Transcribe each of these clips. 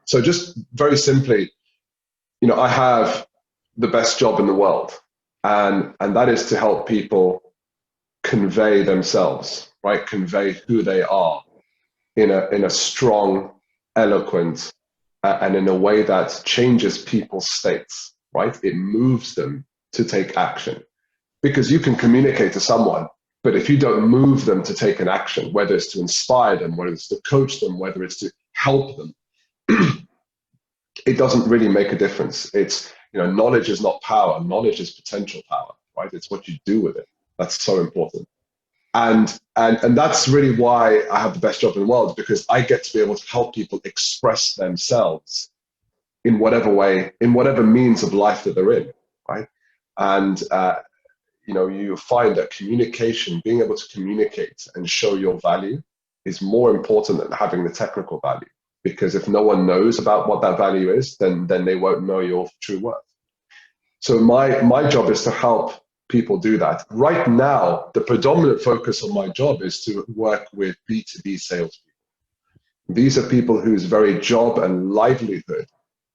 So just very simply, I have the best job in the world, and that is to help people convey themselves, right? Convey who they are in a strong, eloquent, and in a way that changes people's states, right? It moves them to take action. Because you can communicate to someone, but if you don't move them to take an action, whether it's to inspire them, whether it's to coach them, whether it's to help them, it doesn't really make a difference. It's, knowledge is not power. Knowledge is potential power, right? It's what you do with it. That's so important. And that's really why I have the best job in the world, because I get to be able to help people express themselves in whatever way, in whatever means of life that they're in, right? And, you find that communication, being able to communicate and show your value is more important than having the technical value. Because if no one knows about what that value is, then they won't know your true worth. So my job is to help people do that. Right now, the predominant focus of my job is to work with B2B salespeople. These are people whose very job and livelihood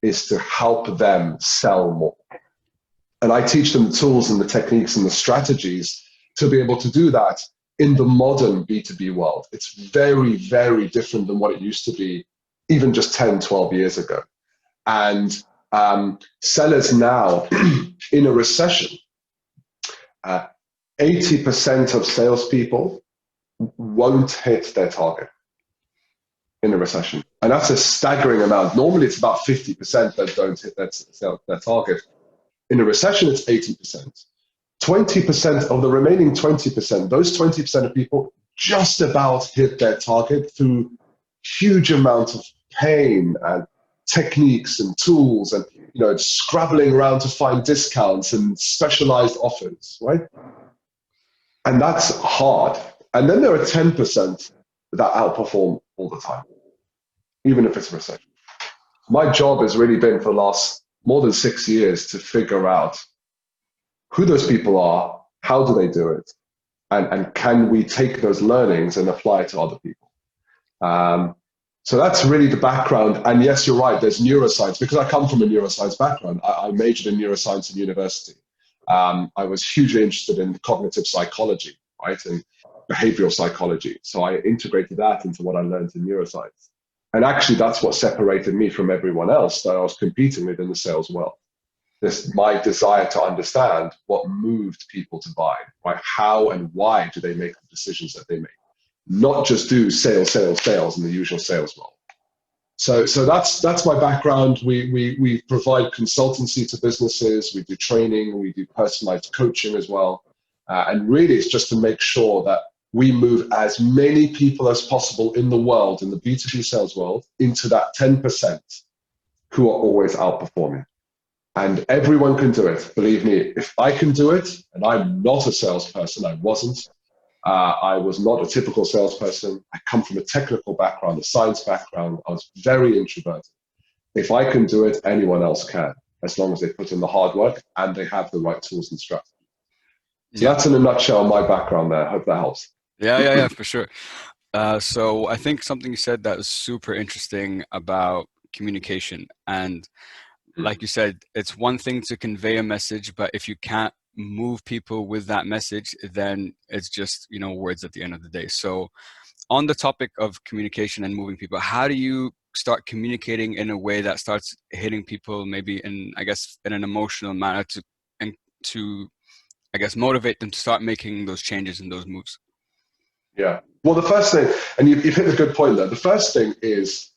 is to help them sell more. And I teach them the tools and the techniques and the strategies to be able to do that in the modern B2B world. It's very, very different than what it used to be even just 10, 12 years ago. And sellers now, in a recession, 80% of salespeople won't hit their target in a recession. And that's a staggering amount. Normally, it's about 50% that don't hit their target. In a recession, it's 80%. 20% of the remaining 20%, those 20% of people just about hit their target through huge amounts of pain and techniques and tools and scrabbling around to find discounts and specialized offers, right? And that's hard. And then there are 10% that outperform all the time, even if it's a recession. My job has really been for the last more than 6 years to figure out who those people are, how do they do it, and can we take those learnings and apply it to other people. So that's really the background. And yes, you're right, there's neuroscience, because I come from a neuroscience background. I majored in neuroscience in university. I was hugely interested in cognitive psychology, right, and behavioral psychology. So I integrated that into what I learned in neuroscience. And actually, that's what separated me from everyone else that I was competing with in the sales world. My desire to understand what moved people to buy, right? How and why do they make the decisions that they make? Not just do sales in the usual sales world. So that's my background. We provide consultancy to businesses. We do training. We do personalized coaching as well. And really, it's just to make sure that we move as many people as possible in the world, in the B2B sales world, into that 10% who are always outperforming. And everyone can do it. Believe me, if I can do it, and I'm not a salesperson, I wasn't. I was not a typical salesperson. I come from a technical background, a science background. I was very introverted. If I can do it, anyone else can, as long as they put in the hard work and they have the right tools and strategies. So that's in a nutshell my background there. I hope that helps. Yeah, for sure. So I think something you said that was super interesting about communication. And like you said, it's one thing to convey a message, but if you can't move people with that message, then it's just, words at the end of the day. So on the topic of communication and moving people, how do you start communicating in a way that starts hitting people maybe in an emotional manner to motivate them to start making those changes and those moves? Yeah. Well, the first thing, and you've hit a good point there. The first thing is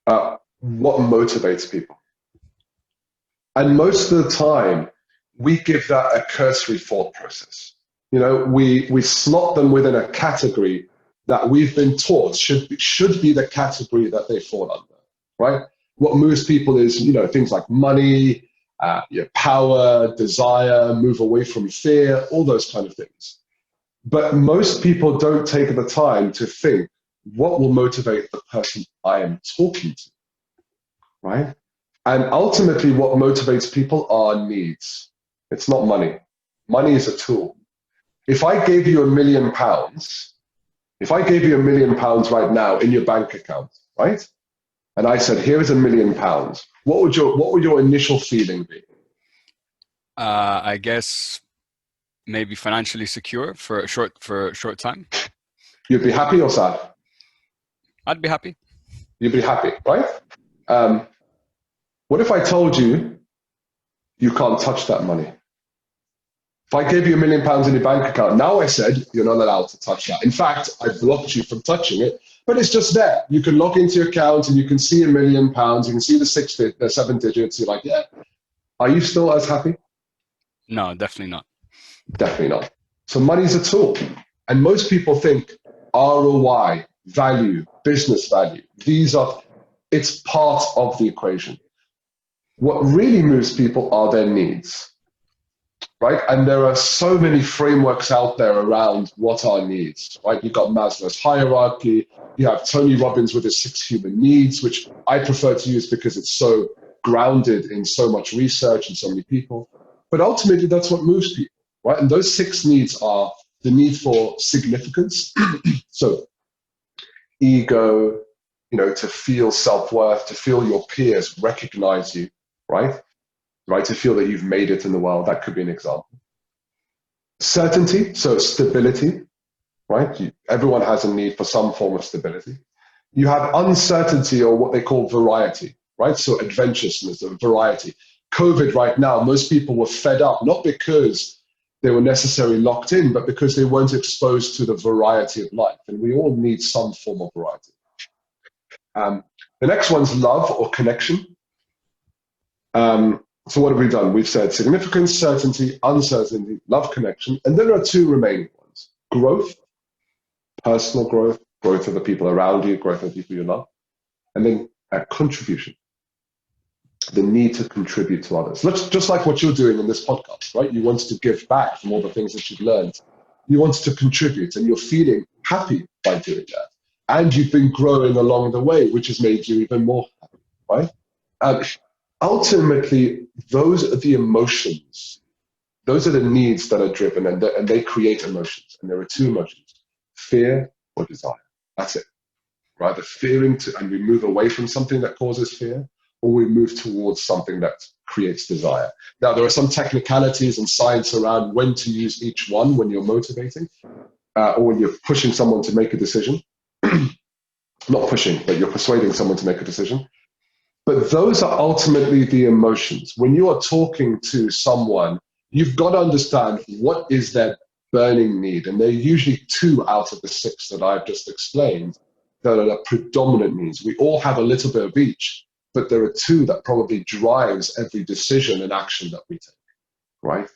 what motivates people. And most of the time, we give that a cursory thought process. We slot them within a category that we've been taught should be the category that they fall under, right? What moves people is, things like money, power, desire, move away from fear, all those kind of things. But most people don't take the time to think, what will motivate the person I am talking to, right? And ultimately, what motivates people are needs. It's not money. Money is a tool. If I gave you £1 million, right now in your bank account, right? and I said, here is £1 million, what would your initial feeling be? I guess maybe financially secure for a short time. You'd be happy or sad? I'd be happy. You'd be happy, right? What if I told you you can't touch that money? If I gave you £1 million in your bank account, now I said you're not allowed to touch that. In fact, I blocked you from touching it, but it's just there. You can log into your account and you can see £1 million. You can see the 7 digits. You're like, yeah. Are you still as happy? No, definitely not. Definitely not. So money's a tool. And most people think ROI, value, business value, it's part of the equation. What really moves people are their needs, right? And there are so many frameworks out there around what are needs, right? You've got Maslow's hierarchy. You have Tony Robbins with his 6 human needs, which I prefer to use because it's so grounded in so much research and so many people. But ultimately, that's what moves people, right? And those 6 needs are the need for significance. So ego, to feel self-worth, to feel your peers recognize you, right? Right, to feel that you've made it in the world. That could be an example. Certainty, so stability, right? Everyone has a need for some form of stability. You have uncertainty, or what they call variety, right? So adventurousness, or variety. COVID right now, most people were fed up, not because they were necessarily locked in, but because they weren't exposed to the variety of life. And we all need some form of variety. The next one's love or connection. So what have we done? We've said significance, certainty, uncertainty, love, connection. And then there are 2 remaining ones. Growth, personal growth, growth of the people around you, growth of the people you love. And then contribution, the need to contribute to others. Just like what you're doing in this podcast, right? You want to give back from all the things that you've learned. You want to contribute, and you're feeling happy by doing that. And you've been growing along the way, which has made you even more happy, right? Ultimately, those are the emotions. Those are the needs that are driven, and they create emotions. And there are 2 emotions, fear or desire. That's it. Right? The fearing and we move away from something that causes fear, or we move towards something that creates desire. Now, there are some technicalities and science around when to use each one when you're motivating, or when you're pushing someone to make a decision. Not pushing, but you're persuading someone to make a decision. But those are ultimately the emotions. When you are talking to someone, you've got to understand what is their burning need. And there are usually 2 out of the 6 that I've just explained that are the predominant needs. We all have a little bit of each, but there are 2 that probably drives every decision and action that we take, right?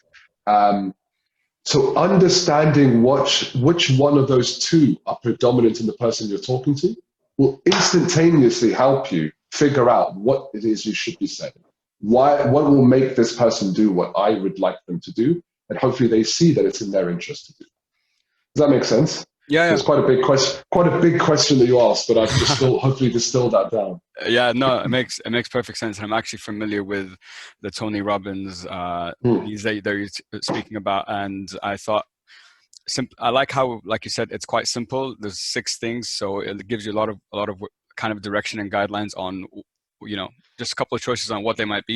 So understanding which one of those 2 are predominant in the person you're talking to will instantaneously help you figure out what it is you should be saying. What will make this person do what I would like them to do? And hopefully they see that it's in their interest to do. Does that make sense? Yeah. It's quite a big question that you asked, but I've hopefully distilled that down. Yeah, no, it makes perfect sense. I'm actually familiar with the Tony Robbins needs that you're speaking about, and I thought I like how, like you said, it's quite simple. There's 6 things, so it gives you a lot of kind of direction and guidelines on, just a couple of choices on what they might be.